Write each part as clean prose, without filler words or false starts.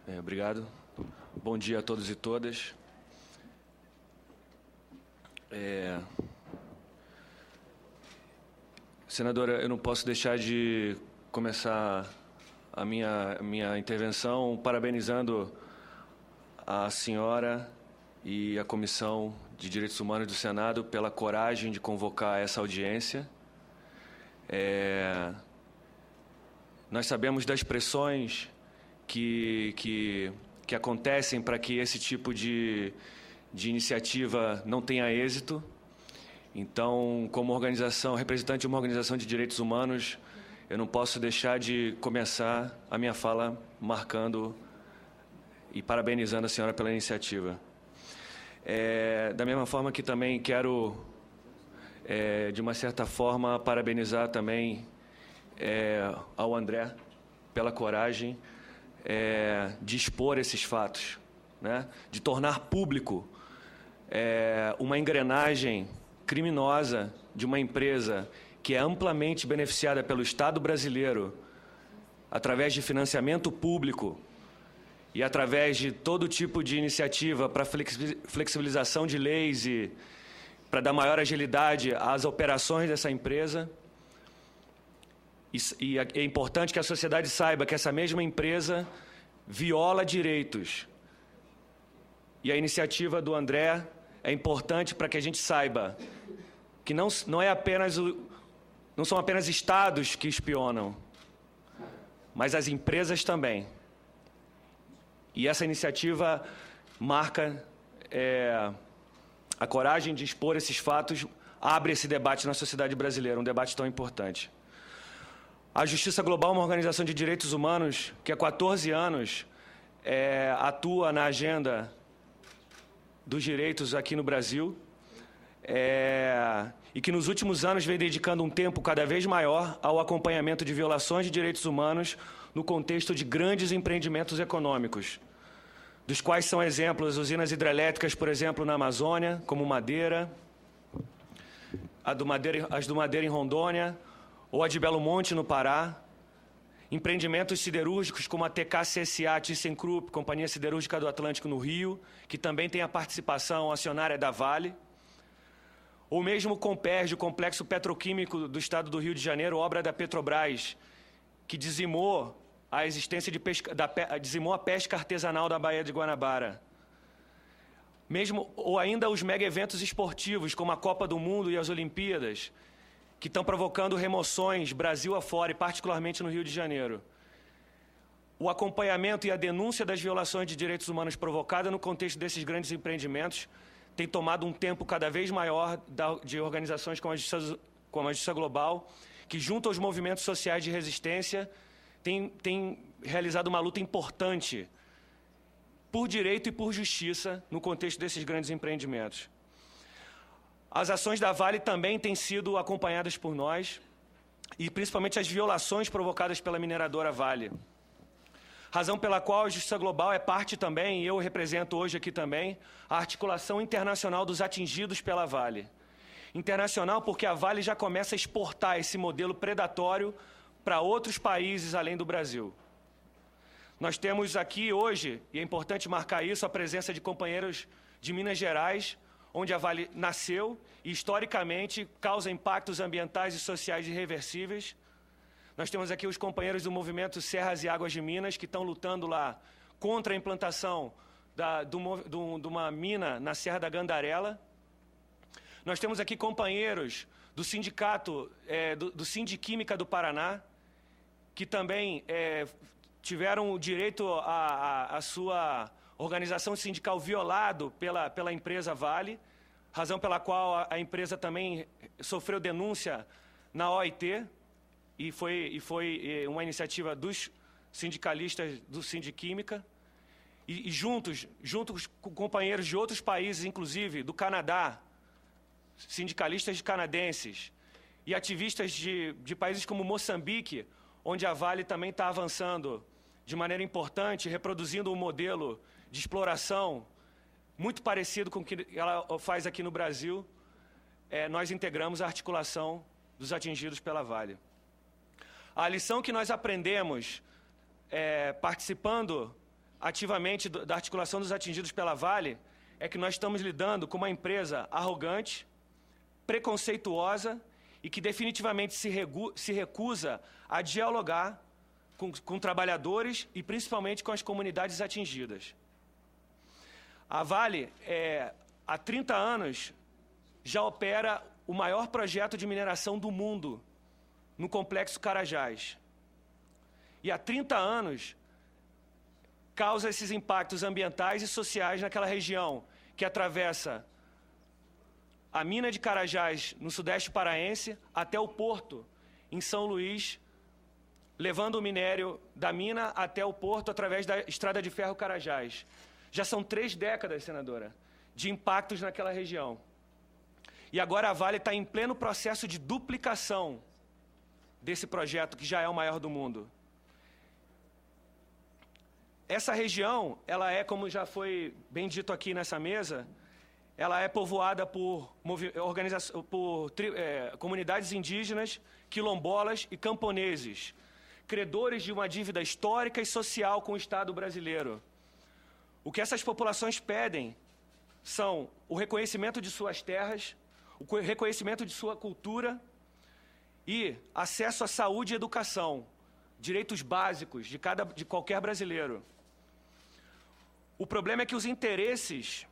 Obrigado. Bom dia a todos e todas. Senadora, eu não posso deixar de começar a minha intervenção parabenizando a senhora e a Comissão de Direitos Humanos do Senado pela coragem de convocar essa audiência. Nós sabemos das pressões que acontecem para que esse tipo de iniciativa não tenha êxito. Então, como organização, representante de uma organização de direitos humanos, eu não posso deixar de começar a minha fala marcando e parabenizando a senhora pela iniciativa. Da mesma forma que também quero, de uma certa forma, parabenizar também ao André pela coragem de expor esses fatos, né? De tornar público uma engrenagem criminosa de uma empresa que é amplamente beneficiada pelo Estado brasileiro através de financiamento público e através de todo tipo de iniciativa para flexibilização de leis e para dar maior agilidade às operações dessa empresa. E é importante que a sociedade saiba que essa mesma empresa viola direitos. E a iniciativa do André é importante para que a gente saiba que não são apenas estados que espionam, mas as empresas também. E essa iniciativa marca a coragem de expor esses fatos, abre esse debate na sociedade brasileira, um debate tão importante. A Justiça Global é uma organização de direitos humanos que há 14 anos atua na agenda dos direitos aqui no Brasil e que nos últimos anos vem dedicando um tempo cada vez maior ao acompanhamento de violações de direitos humanos no contexto de grandes empreendimentos econômicos, dos quais são exemplos usinas hidrelétricas, por exemplo, na Amazônia, como Madeira, as do Madeira em Rondônia, ou a de Belo Monte, no Pará, empreendimentos siderúrgicos como a TKCSA, ThyssenKrupp, Companhia Siderúrgica do Atlântico, no Rio, que também tem a participação acionária da Vale, ou mesmo o Comperj, o Complexo Petroquímico do Estado do Rio de Janeiro, obra da Petrobras, que dizimou a existência dizimou a pesca artesanal da Baía de Guanabara. Ou ainda os mega-eventos esportivos, como a Copa do Mundo e as Olimpíadas, que estão provocando remoções Brasil afora, e particularmente no Rio de Janeiro. O acompanhamento e a denúncia das violações de direitos humanos provocadas no contexto desses grandes empreendimentos tem tomado um tempo cada vez maior de organizações como a Justiça Global, que, junto aos movimentos sociais de resistência, tem realizado uma luta importante por direito e por justiça no contexto desses grandes empreendimentos. As ações da Vale também têm sido acompanhadas por nós, e principalmente as violações provocadas pela mineradora Vale. Razão pela qual a Justiça Global é parte também, e eu represento hoje aqui também, a articulação internacional dos atingidos pela Vale. Internacional porque a Vale já começa a exportar esse modelo predatório para outros países além do Brasil. Nós temos aqui hoje, e é importante marcar isso, a presença de companheiros de Minas Gerais, onde a Vale nasceu e, historicamente, causa impactos ambientais e sociais irreversíveis. Nós temos aqui os companheiros do movimento Serras e Águas de Minas, que estão lutando lá contra a implantação de uma mina na Serra da Gandarela. Nós temos aqui companheiros do sindicato, do Sindiquímica do Paraná, que também tiveram o direito à sua organização sindical violado pela empresa Vale, razão pela qual a empresa também sofreu denúncia na OIT, e foi uma iniciativa dos sindicalistas do Sindiquímica, e juntos com companheiros de outros países, inclusive do Canadá, sindicalistas canadenses e ativistas de países como Moçambique, onde a Vale também está avançando de maneira importante, reproduzindo um modelo de exploração muito parecido com o que ela faz aqui no Brasil. Nós integramos a articulação dos atingidos pela Vale. A lição que nós aprendemos participando ativamente da articulação dos atingidos pela Vale é que nós estamos lidando com uma empresa arrogante, preconceituosa e que definitivamente se recusa a dialogar com trabalhadores e principalmente com as comunidades atingidas. A Vale, há 30 anos, já opera o maior projeto de mineração do mundo no Complexo Carajás. E há 30 anos causa esses impactos ambientais e sociais naquela região que atravessa a mina de Carajás, no sudeste paraense, até o porto, em São Luís, levando o minério da mina até o porto através da Estrada de Ferro Carajás. Já são 3 décadas, senadora, de impactos naquela região. E agora a Vale está em pleno processo de duplicação desse projeto, que já é o maior do mundo. Essa região, ela é, como já foi bem dito aqui nessa mesa, ela é povoada por comunidades indígenas, quilombolas e camponeses, credores de uma dívida histórica e social com o Estado brasileiro. O que essas populações pedem são o reconhecimento de suas terras, o reconhecimento de sua cultura e acesso à saúde e educação, direitos básicos de qualquer brasileiro. O problema é que os interesses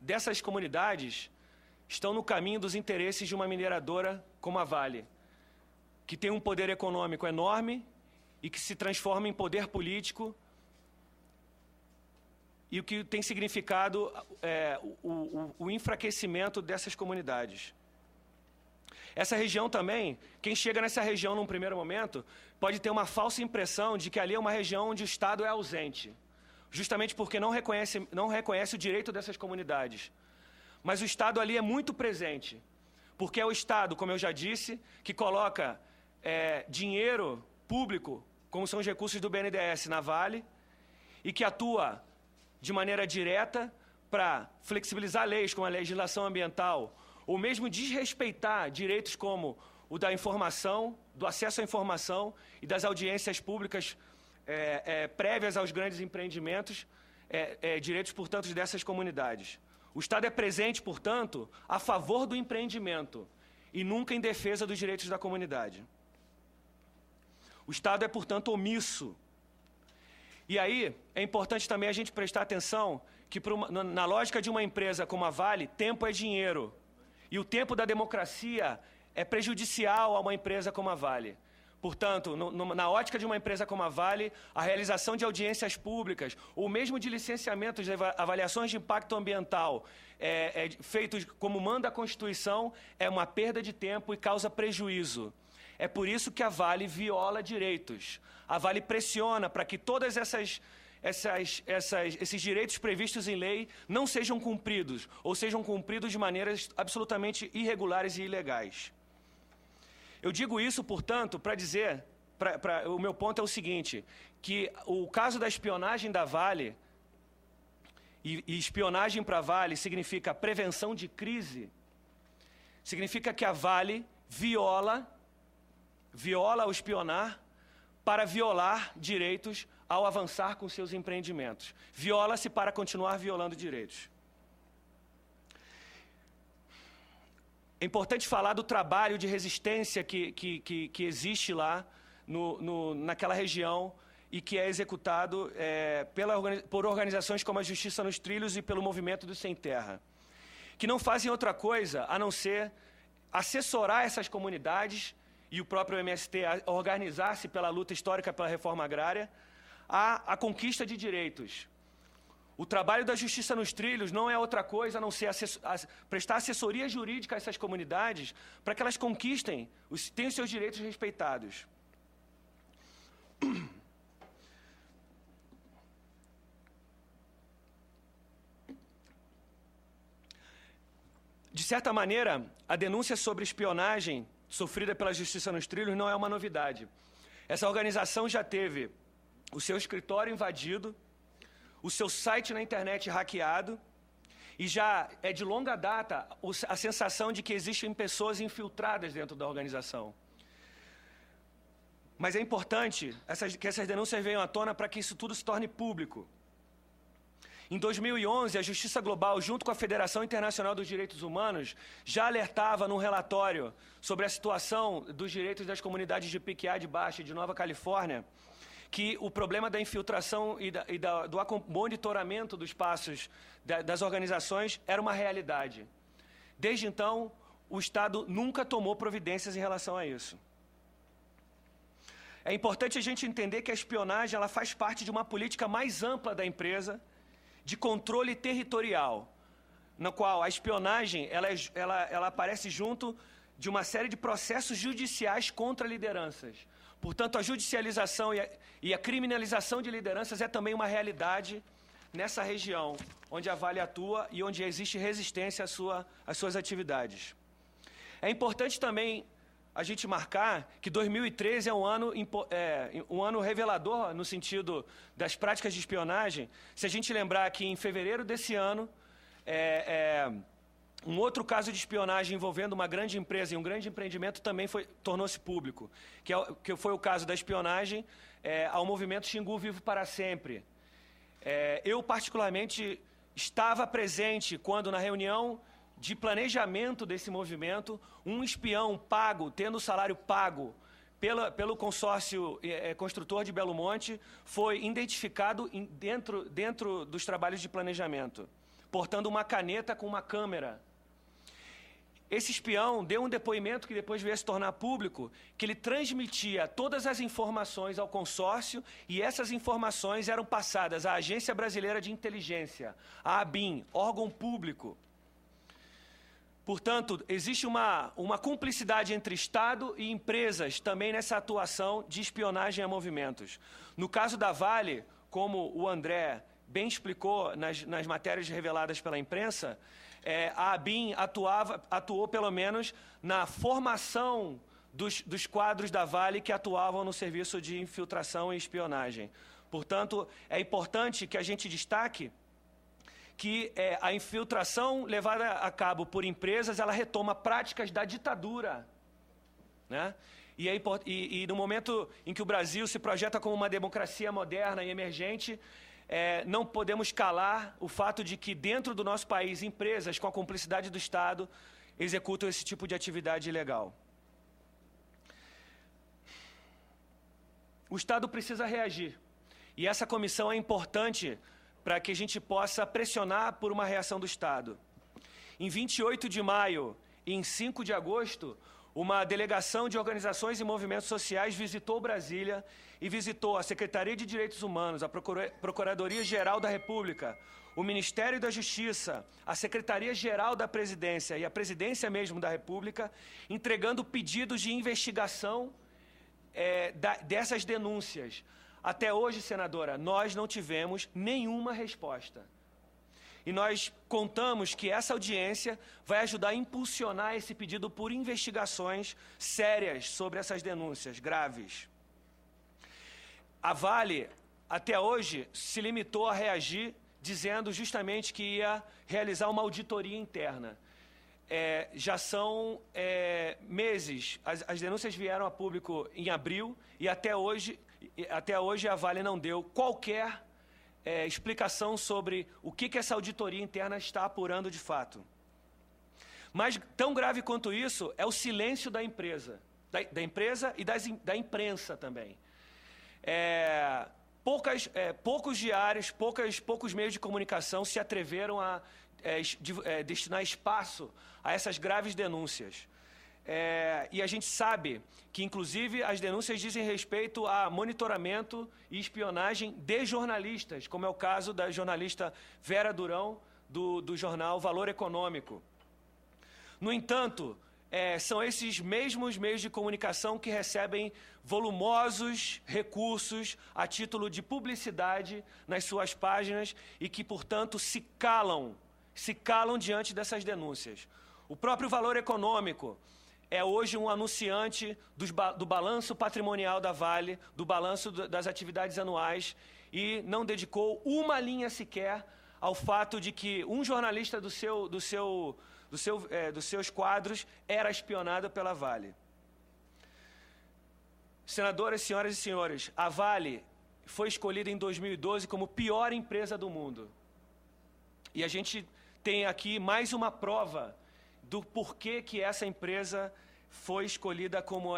dessas comunidades estão no caminho dos interesses de uma mineradora como a Vale, que tem um poder econômico enorme e que se transforma em poder político, e o que tem significado o enfraquecimento dessas comunidades. Essa região também, quem chega nessa região num primeiro momento, pode ter uma falsa impressão de que ali é uma região onde o Estado é ausente, justamente porque não reconhece o direito dessas comunidades. Mas o Estado ali é muito presente, porque é o Estado, como eu já disse, que coloca dinheiro público, como são os recursos do BNDES, na Vale, e que atua de maneira direta para flexibilizar leis como a legislação ambiental, ou mesmo desrespeitar direitos como o da informação, do acesso à informação e das audiências públicas prévias aos grandes empreendimentos, direitos, portanto, dessas comunidades. O Estado é presente, portanto, a favor do empreendimento e nunca em defesa dos direitos da comunidade. O Estado é, portanto, omisso. E aí, é importante também a gente prestar atenção que, na lógica de uma empresa como a Vale, tempo é dinheiro. E o tempo da democracia é prejudicial a uma empresa como a Vale. Portanto, na ótica de uma empresa como a Vale, a realização de audiências públicas, ou mesmo de licenciamentos de avaliações de impacto ambiental, feitos como manda a Constituição, é uma perda de tempo e causa prejuízo. É por isso que a Vale viola direitos. A Vale pressiona para que todas esses direitos previstos em lei não sejam cumpridos, ou sejam cumpridos de maneiras absolutamente irregulares e ilegais. Eu digo isso, portanto, para dizer, o meu ponto é o seguinte, que o caso da espionagem da Vale, e espionagem para a Vale significa prevenção de crise, significa que a Vale viola ao espionar para violar direitos ao avançar com seus empreendimentos. Viola-se para continuar violando direitos. É importante falar do trabalho de resistência que existe lá naquela região e que é executado por organizações como a Justiça nos Trilhos e pelo Movimento do Sem Terra, que não fazem outra coisa a não ser assessorar essas comunidades e o próprio MST a organizar-se pela luta histórica pela reforma agrária, a conquista de direitos. O trabalho da Justiça nos Trilhos não é outra coisa a não ser prestar assessoria jurídica a essas comunidades para que elas conquistem, tenham seus direitos respeitados. De certa maneira, a denúncia sobre espionagem sofrida pela Justiça nos Trilhos não é uma novidade. Essa organização já teve o seu escritório invadido, o seu site na internet hackeado, e já é de longa data a sensação de que existem pessoas infiltradas dentro da organização. Mas é importante que essas denúncias venham à tona para que isso tudo se torne público. Em 2011, a Justiça Global, junto com a Federação Internacional dos Direitos Humanos, já alertava num relatório sobre a situação dos direitos das comunidades de Piquiá de Baixa e de Nova Califórnia, que o problema da infiltração do monitoramento dos passos das organizações era uma realidade. Desde então, o Estado nunca tomou providências em relação a isso. É importante a gente entender que a espionagem ela faz parte de uma política mais ampla da empresa, de controle territorial, na qual a espionagem ela aparece junto de uma série de processos judiciais contra lideranças. Portanto, a judicialização e a criminalização de lideranças é também uma realidade nessa região, onde a Vale atua e onde existe resistência às suas atividades. É importante também a gente marcar que 2013 é um ano revelador no sentido das práticas de espionagem. Se a gente lembrar que em fevereiro desse ano, um outro caso de espionagem envolvendo uma grande empresa e um grande empreendimento também tornou-se público, que foi o caso da espionagem ao movimento Xingu Vivo para Sempre. Eu, particularmente, estava presente quando, na reunião de planejamento desse movimento, um espião pago, tendo o salário pago pelo consórcio construtor de Belo Monte, foi identificado dentro dos trabalhos de planejamento, portando uma caneta com uma câmera. Esse espião deu um depoimento que depois veio a se tornar público, que ele transmitia todas as informações ao consórcio e essas informações eram passadas à Agência Brasileira de Inteligência, a ABIN, órgão público. Portanto, existe uma cumplicidade entre Estado e empresas também nessa atuação de espionagem a movimentos. No caso da Vale, como o André bem explicou nas matérias reveladas pela imprensa, a ABIN atuou pelo menos na formação dos quadros da Vale que atuavam no serviço de infiltração e espionagem. Portanto, é importante que a gente destaque que a infiltração levada a cabo por empresas, ela retoma práticas da ditadura, né? E no momento em que o Brasil se projeta como uma democracia moderna e emergente, não podemos calar o fato de que dentro do nosso país, empresas com a cumplicidade do Estado executam esse tipo de atividade ilegal. O Estado precisa reagir, e essa comissão é importante para que a gente possa pressionar por uma reação do Estado. Em 28 de maio e em 5 de agosto, uma delegação de organizações e movimentos sociais visitou Brasília e visitou a Secretaria de Direitos Humanos, a Procuradoria-Geral da República, o Ministério da Justiça, a Secretaria-Geral da Presidência e a Presidência mesmo da República, entregando pedidos de investigação dessas denúncias. Até hoje, senadora, nós não tivemos nenhuma resposta. E nós contamos que essa audiência vai ajudar a impulsionar esse pedido por investigações sérias sobre essas denúncias graves. A Vale, até hoje, se limitou a reagir dizendo justamente que ia realizar uma auditoria interna. Já são meses, as denúncias vieram a público em abril e até hoje a Vale não deu qualquer explicação sobre o que essa auditoria interna está apurando de fato. Mas tão grave quanto isso é o silêncio da empresa, da empresa e da imprensa também. Poucos diários, poucos meios de comunicação se atreveram a destinar espaço a essas graves denúncias. E a gente sabe que, inclusive, as denúncias dizem respeito a monitoramento e espionagem de jornalistas, como é o caso da jornalista Vera Durão, do jornal Valor Econômico. No entanto, são esses mesmos meios de comunicação que recebem volumosos recursos a título de publicidade nas suas páginas e que, portanto, se calam diante dessas denúncias. O próprio Valor Econômico é hoje um anunciante do balanço patrimonial da Vale, do balanço das atividades anuais, e não dedicou uma linha sequer ao fato de que um jornalista dos seus quadros era espionado pela Vale. Senadoras, senhoras e senhores, a Vale foi escolhida em 2012 como pior empresa do mundo. E a gente tem aqui mais uma prova do porquê que essa empresa foi escolhida como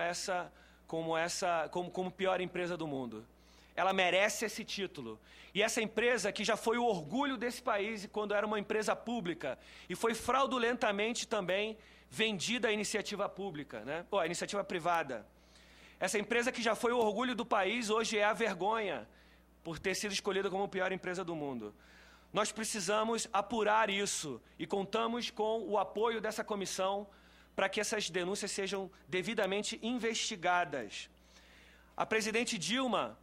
pior empresa do mundo. Ela merece esse título. E essa empresa que já foi o orgulho desse país quando era uma empresa pública e foi fraudulentamente também vendida à iniciativa pública, né? Ou à iniciativa privada. Essa empresa que já foi o orgulho do país hoje é a vergonha por ter sido escolhida como a pior empresa do mundo. Nós precisamos apurar isso e contamos com o apoio dessa comissão para que essas denúncias sejam devidamente investigadas. A presidente Dilma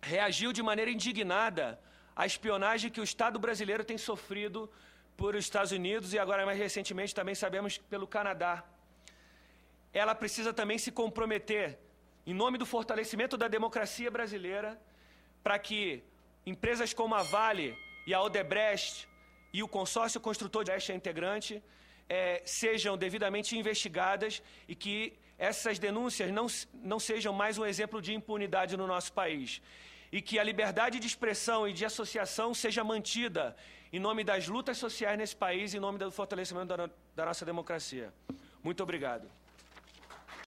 reagiu de maneira indignada à espionagem que o Estado brasileiro tem sofrido por Estados Unidos e agora mais recentemente também sabemos pelo Canadá. Ela precisa também se comprometer em nome do fortalecimento da democracia brasileira para que empresas como a Vale e a Odebrecht e o consórcio construtor de Odebrecht integrante sejam devidamente investigadas e que essas denúncias não sejam mais um exemplo de impunidade no nosso país. E que a liberdade de expressão e de associação seja mantida em nome das lutas sociais nesse país, em nome do fortalecimento da nossa democracia. Muito obrigado.